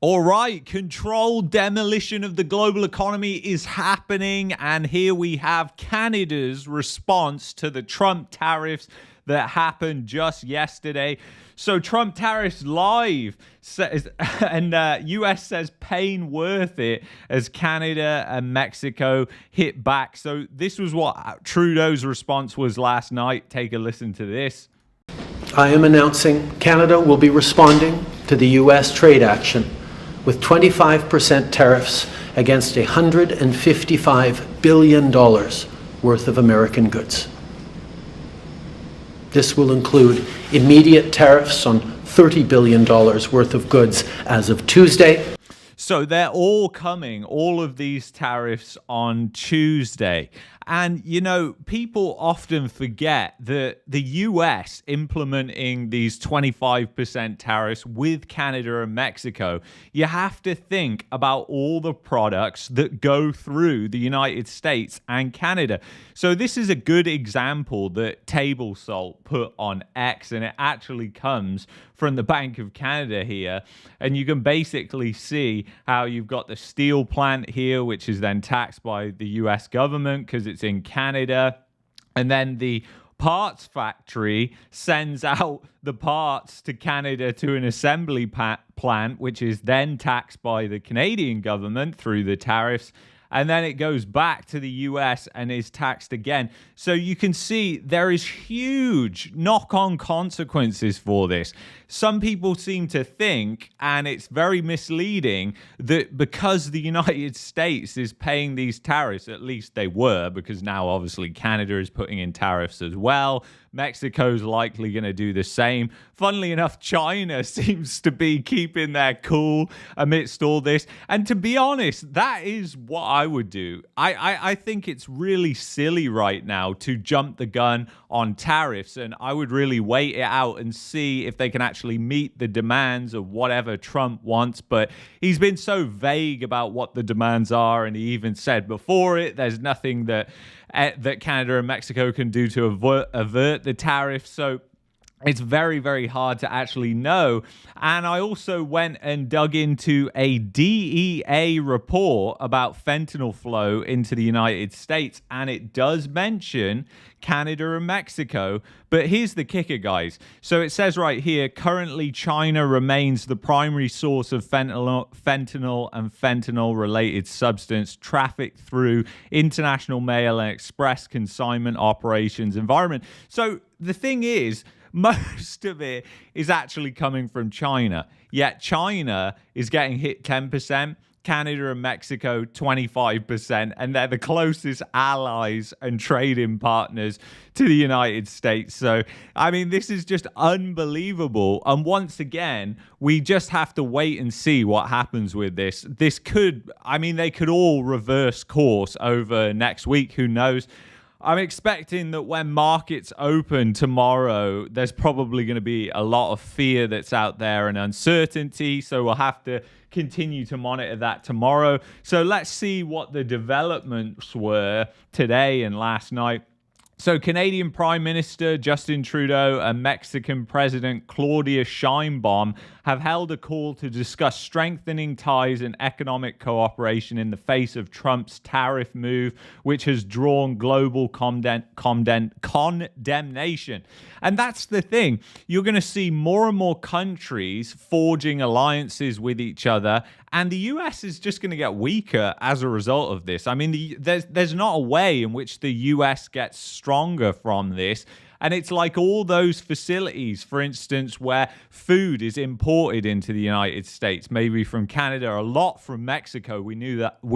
All right, controlled demolition of the global economy is happening, and here we have Canada's response to the Trump tariffs that happened just yesterday. So Trump tariffs live says, and US says pain worth it as Canada and Mexico hit back. So this was what Trudeau's response was last night. Take a listen to this. I am announcing Canada will be responding to the US trade action with 25% tariffs against $155 billion worth of American goods. This will include immediate tariffs on $30 billion worth of goods as of Tuesday. So they're all coming, all of these tariffs on Tuesday. And, you know, people often forget that the US implementing these 25% tariffs with Canada and Mexico, you have to think about all the products that go through the United States and Canada. So this is a good example that Table Salt put on X, and it actually comes from the Bank of Canada here. And you can basically see how you've got the steel plant here, which is then taxed by the US government because it's in Canada. And then the parts factory sends out the parts to Canada to an assembly plant, which is then taxed by the Canadian government through the tariffs. And then it goes back to the US and is taxed again. So you can see there is huge knock-on consequences for this. Some people seem to think, and it's very misleading, that because the United States is paying these tariffs, at least they were, because now obviously Canada is putting in tariffs as well. Mexico's likely going to do the same. Funnily enough, China seems to be keeping their cool amidst all this. And to be honest, that is what I would do. I think it's really silly right now to jump the gun on tariffs, and I would really wait it out and see if they can actually meet the demands of whatever Trump wants. But he's been so vague about what the demands are, and he even said before it, there's nothing that Canada and Mexico can do to avert the tariffs. So it's very, very hard to actually know. And I also went and dug into a DEA report about fentanyl flow into the United States, and it does mention Canada and Mexico. But here's the kicker, guys. So it says right here, currently China remains the primary source of fentanyl and fentanyl-related substance trafficked through international mail and express consignment operations environment. So the thing is, most of it is actually coming from China, yet China is getting hit 10%, Canada and Mexico 25%, and they're the closest allies and trading partners to the United States. So, I mean, this is just unbelievable. And once again, we just have to wait and see what happens with this. This could, I mean, they could all reverse course over next week. Who knows? I'm expecting that when markets open tomorrow, there's probably going to be a lot of fear that's out there and uncertainty. So we'll have to continue to monitor that tomorrow. So let's see what the developments were today and last night. So Canadian Prime Minister Justin Trudeau and Mexican President Claudia Sheinbaum have held a call to discuss strengthening ties and economic cooperation in the face of Trump's tariff move, which has drawn global condemnation. And that's the thing. You're going to see more and more countries forging alliances with each other, and the US is just going to get weaker as a result of this. I mean, there's not a way in which the US gets stronger from this. And it's like all those facilities, for instance, where food is imported into the United States, maybe from Canada, a lot from Mexico. We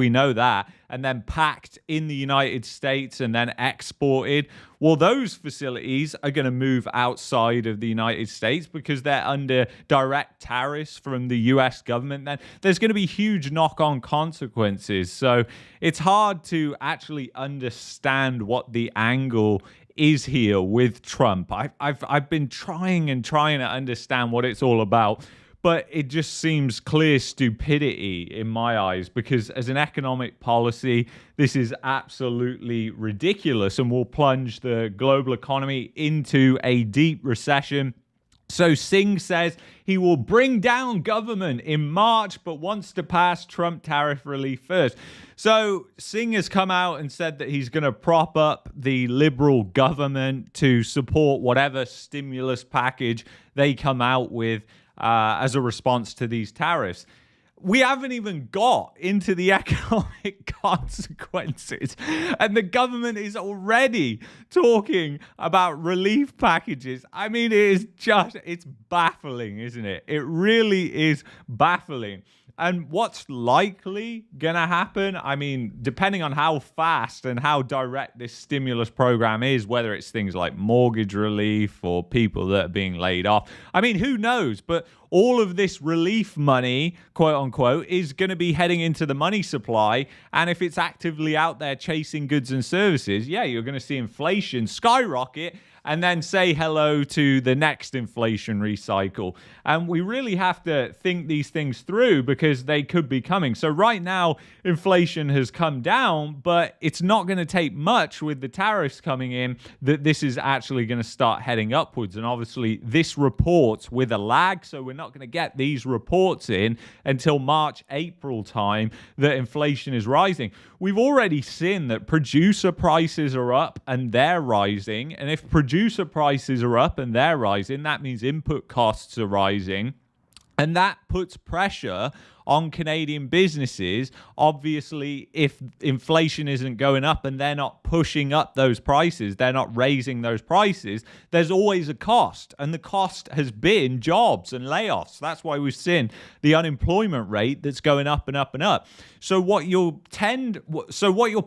know that, and then packed in the United States and then exported. Well, those facilities are going to move outside of the United States because they're under direct tariffs from the US government. Then there's going to be huge knock-on consequences. So it's hard to actually understand what the angle is here with Trump. I've been trying to understand what it's all about, but it just seems clear stupidity in my eyes, because as an economic policy, this is absolutely ridiculous and will plunge the global economy into a deep recession. So Singh says he will bring down government in March, but wants to pass Trump tariff relief first. So Singh has come out and said that he's going to prop up the Liberal government to support whatever stimulus package they come out with as a response to these tariffs. We haven't even got into the economic consequences, and the government is already talking about relief packages. I mean, it's baffling, isn't it? It really is baffling. And what's likely going to happen? I mean, depending on how fast and how direct this stimulus program is, whether it's things like mortgage relief or people that are being laid off. I mean, who knows? But all of this relief money, quote unquote, is going to be heading into the money supply. And if it's actively out there chasing goods and services, yeah, you're going to see inflation skyrocket and then say hello to the next inflationary cycle. And we really have to think these things through because they could be coming. So right now, inflation has come down, but it's not going to take much with the tariffs coming in that this is actually going to start heading upwards. And obviously, this reports with a lag, so we're not going to get these reports in until March, April time that inflation is rising. We've already seen that producer prices are up and they're rising. And if producer prices are up and they're rising, that means input costs are rising. And that puts pressure on Canadian businesses. Obviously, if inflation isn't going up and they're not pushing up those prices, they're not raising those prices, there's always a cost. And the cost has been jobs and layoffs. That's why we've seen the unemployment rate that's going up and up and up. So what you'll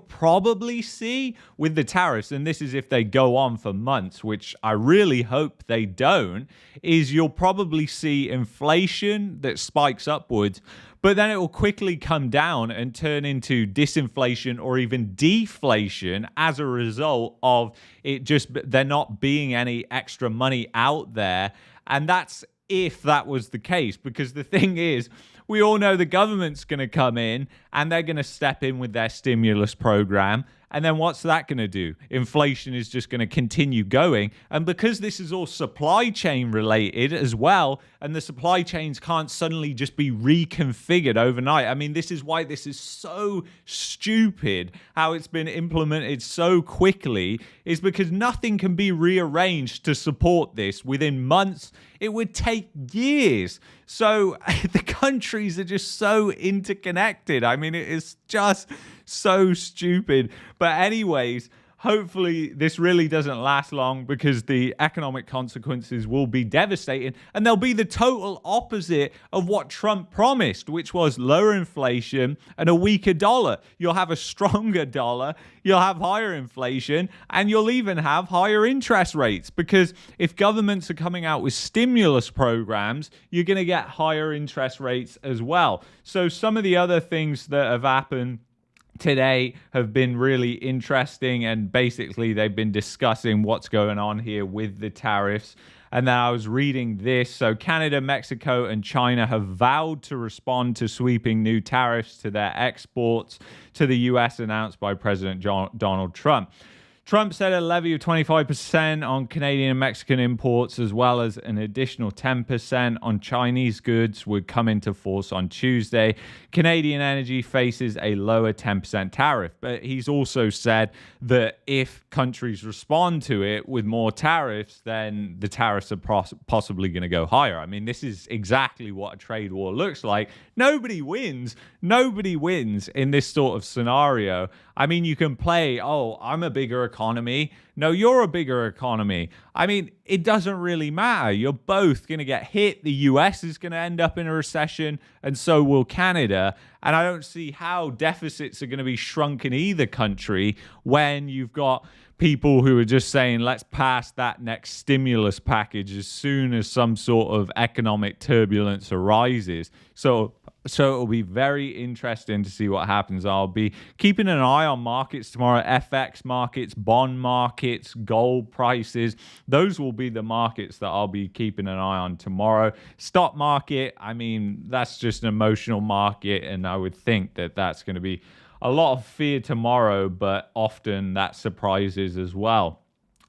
probably see with the tariffs, and this is if they go on for months, which I really hope they don't, is you'll probably see inflation that spikes upwards, but then it will quickly come down and turn into disinflation or even deflation as a result of it just there not being any extra money out there. And that's if that was the case, because the thing is, we all know the government's going to come in and they're going to step in with their stimulus program. And then what's that going to do? Inflation is just going to continue going. And because this is all supply chain related as well, and the supply chains can't suddenly just be reconfigured overnight. I mean, this is why this is so stupid, how it's been implemented so quickly, is because nothing can be rearranged to support this within months. It would take years. So the countries are just so interconnected. I mean, it is just so stupid. But anyways, hopefully this really doesn't last long because the economic consequences will be devastating, and they'll be the total opposite of what Trump promised, which was lower inflation and a weaker dollar. You'll have a stronger dollar, you'll have higher inflation, and you'll even have higher interest rates, because if governments are coming out with stimulus programs, you're going to get higher interest rates as well. So some of the other things that have happened today have been really interesting, and basically they've been discussing what's going on here with the tariffs. And then I was reading this. So Canada, Mexico, and China have vowed to respond to sweeping new tariffs to their exports to the US announced by President Donald Trump. Trump set a levy of 25% on Canadian and Mexican imports, as well as an additional 10% on Chinese goods, would come into force on Tuesday. Canadian energy faces a lower 10% tariff, but he's also said that if countries respond to it with more tariffs, then the tariffs are possibly going to go higher. I mean, this is exactly what a trade war looks like. Nobody wins. Nobody wins in this sort of scenario. I mean, you can play, oh, I'm a bigger economy. No, you're a bigger economy. I mean, it doesn't really matter. You're both going to get hit. The US is going to end up in a recession, and so will Canada. And I don't see how deficits are going to be shrunk in either country when you've got people who are just saying, let's pass that next stimulus package as soon as some sort of economic turbulence arises. So it'll be very interesting to see what happens. I'll be keeping an eye on markets tomorrow, FX markets, bond markets, gold prices. Those will be the markets that I'll be keeping an eye on tomorrow. Stock market, I mean, that's just an emotional market, and I would think that that's going to be a lot of fear tomorrow, but often that surprises as well.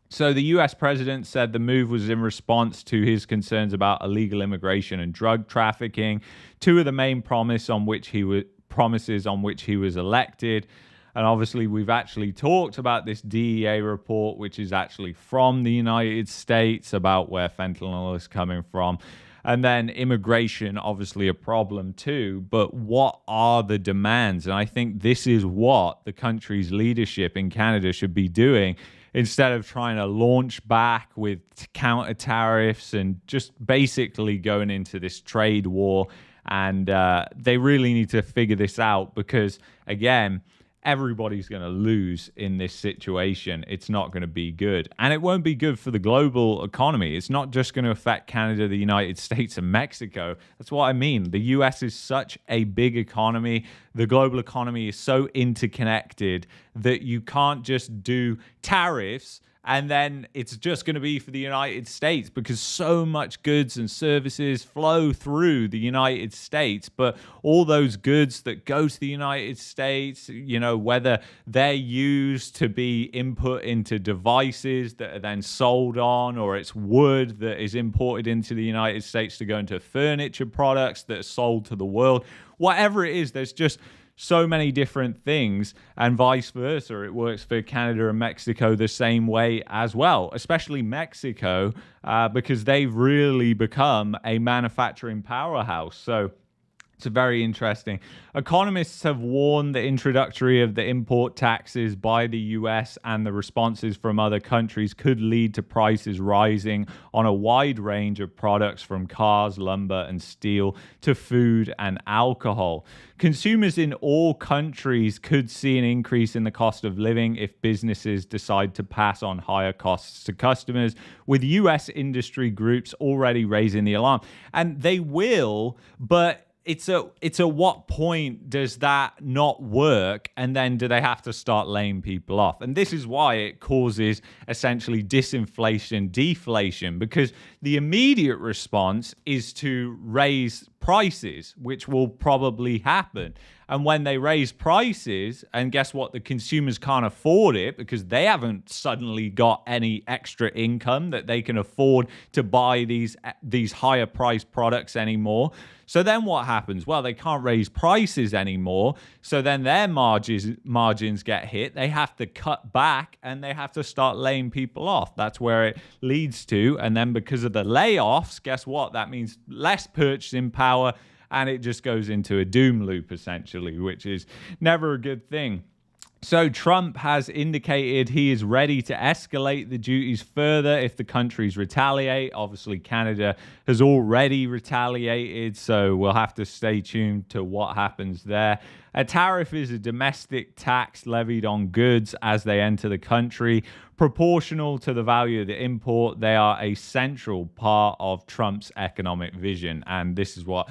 So the US president said the move was in response to his concerns about illegal immigration and drug trafficking, two of the main promises on which he was elected. And obviously, we've actually talked about this DEA report, which is actually from the United States, about where fentanyl is coming from. And then immigration, obviously a problem too. But what are the demands? And I think this is what the country's leadership in Canada should be doing, instead of trying to launch back with counter tariffs and just basically going into this trade war. And they really need to figure this out because, again, everybody's going to lose in this situation. It's not going to be good. And it won't be good for the global economy. It's not just going to affect Canada, the United States, and Mexico. That's what I mean. The US is such a big economy. The global economy is so interconnected that you can't just do tariffs and then it's just going to be for the United States, because so much goods and services flow through the United States. But all those goods that go to the United States, whether they're used to be input into devices that are then sold on, or it's wood that is imported into the United States to go into furniture products that are sold to the world, whatever it is, there's just so many different things, and vice versa. It works for Canada and Mexico the same way as well, especially Mexico, because they've really become a manufacturing powerhouse. So it's very interesting. Economists have warned the introductory of the import taxes by the US and the responses from other countries could lead to prices rising on a wide range of products, from cars, lumber, and steel to food and alcohol. Consumers in all countries could see an increase in the cost of living if businesses decide to pass on higher costs to customers, with US industry groups already raising the alarm. And they will, but it's a what point does that not work, and then do they have to start laying people off? And this is why it causes essentially disinflation, deflation, because the immediate response is to raise prices, which will probably happen. And when they raise prices, and guess what? The consumers can't afford it because they haven't suddenly got any extra income that they can afford to buy these higher priced products anymore. So then what happens? Well, they can't raise prices anymore. So then their margins get hit. They have to cut back and they have to start laying people off. That's where it leads to. And then because of the layoffs, guess what? That means less purchasing power. And it just goes into a doom loop, essentially, which is never a good thing. So Trump has indicated he is ready to escalate the duties further if the countries retaliate. Obviously, Canada has already retaliated, so we'll have to stay tuned to what happens there. A tariff is a domestic tax levied on goods as they enter the country. Proportional to the value of the import, they are a central part of Trump's economic vision. And this is what,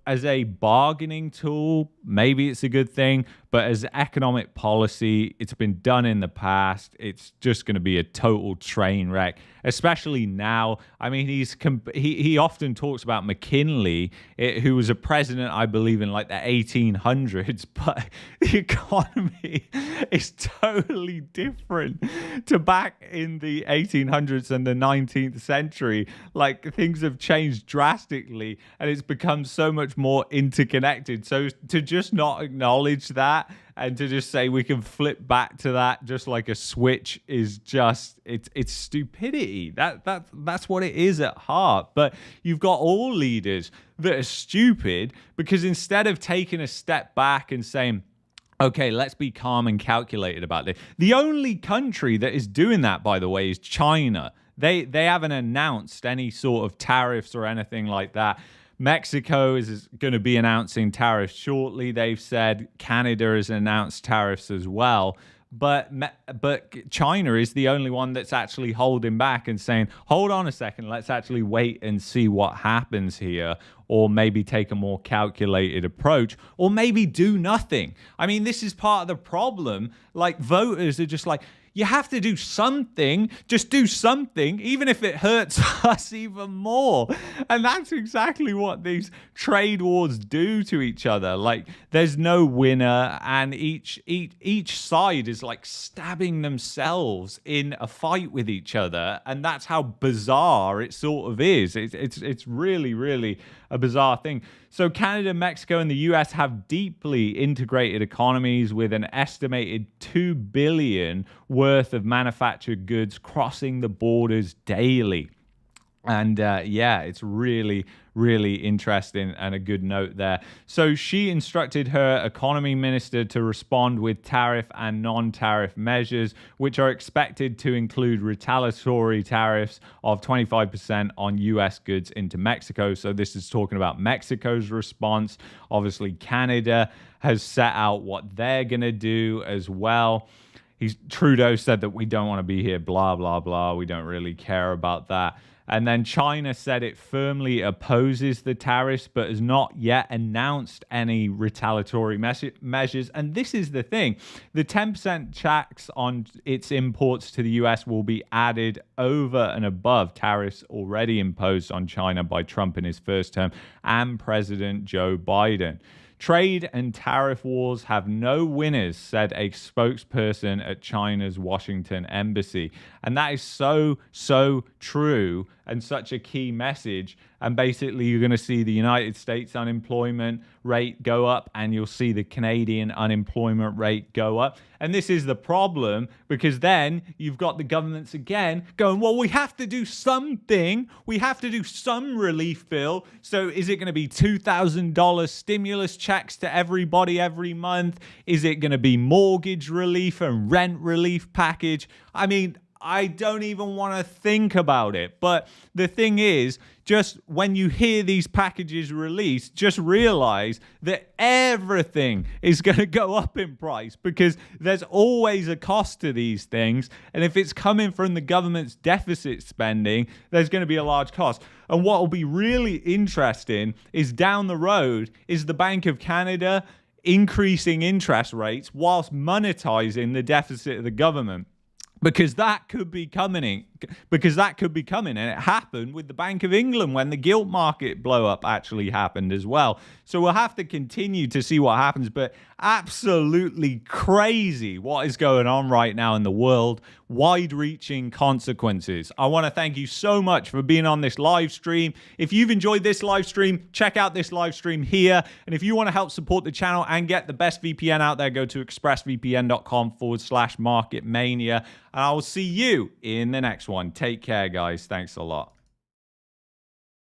as a bargaining tool, maybe it's a good thing, but as economic policy, it's been done in the past. It's just going to be a total train wreck, especially now. I mean, he often talks about McKinley, who was a president, I believe, in like the 1800s, but the economy is totally different to back in the 1800s and the 19th century. Like, things have changed drastically, and it's become so much more interconnected. So to just not acknowledge that and to just say we can flip back to that just like a switch is just it's stupidity. That's what it is at heart. But you've got all leaders that are stupid, because instead of taking a step back and saying, okay, let's be calm and calculated about this. The only country that is doing that, by the way, is China. They haven't announced any sort of tariffs or anything like that. Mexico is going to be announcing tariffs shortly. They've said Canada has announced tariffs as well. But China is the only one that's actually holding back and saying, hold on a second, let's actually wait and see what happens here. Or maybe take a more calculated approach, or maybe do nothing. I mean, this is part of the problem. Like, voters are just like, you have to do something. Just do something, even if it hurts us even more. And that's exactly what these trade wars do to each other. Like, there's no winner, and each side is like stabbing themselves in a fight with each other, and that's how bizarre it sort of is. It's really, really a bizarre thing. So Canada, Mexico, and the US have deeply integrated economies with an estimated $2 billion worth of manufactured goods crossing the borders daily. And it's really, really interesting and a good note there. So she instructed her economy minister to respond with tariff and non-tariff measures, which are expected to include retaliatory tariffs of 25% on US goods into Mexico. So this is talking about Mexico's response. Obviously, Canada has set out what they're going to do as well. Trudeau said that we don't want to be here, blah, blah, blah. We don't really care about that. And then China said it firmly opposes the tariffs, but has not yet announced any retaliatory measures. And this is the thing. The 10% tax on its imports to the US will be added over and above tariffs already imposed on China by Trump in his first term and President Joe Biden. Trade and tariff wars have no winners, said a spokesperson at China's Washington embassy. And that is so, so true and such a key message. And basically, you're going to see the United States unemployment rate go up, and you'll see the Canadian unemployment rate go up. And this is the problem, because then you've got the governments again going, well, we have to do something. We have to do some relief bill. So is it going to be $2,000 stimulus checks to everybody every month? Is it going to be mortgage relief and rent relief package? I mean, I don't even want to think about it. But the thing is, just when you hear these packages released, just realize that everything is going to go up in price, because there's always a cost to these things. And if it's coming from the government's deficit spending, there's going to be a large cost. And what will be really interesting is down the road is the Bank of Canada increasing interest rates whilst monetizing the deficit of the government. Because that could be coming. And it happened with the Bank of England when the gilt market blow up actually happened as well. So we'll have to continue to see what happens. But absolutely crazy what is going on right now in the world. Wide-reaching consequences. I want to thank you so much for being on this live stream. If you've enjoyed this live stream, check out this live stream here. And if you want to help support the channel and get the best VPN out there, go to expressvpn.com/marketmania. And I will see you in the next one. Take care, guys. Thanks a lot.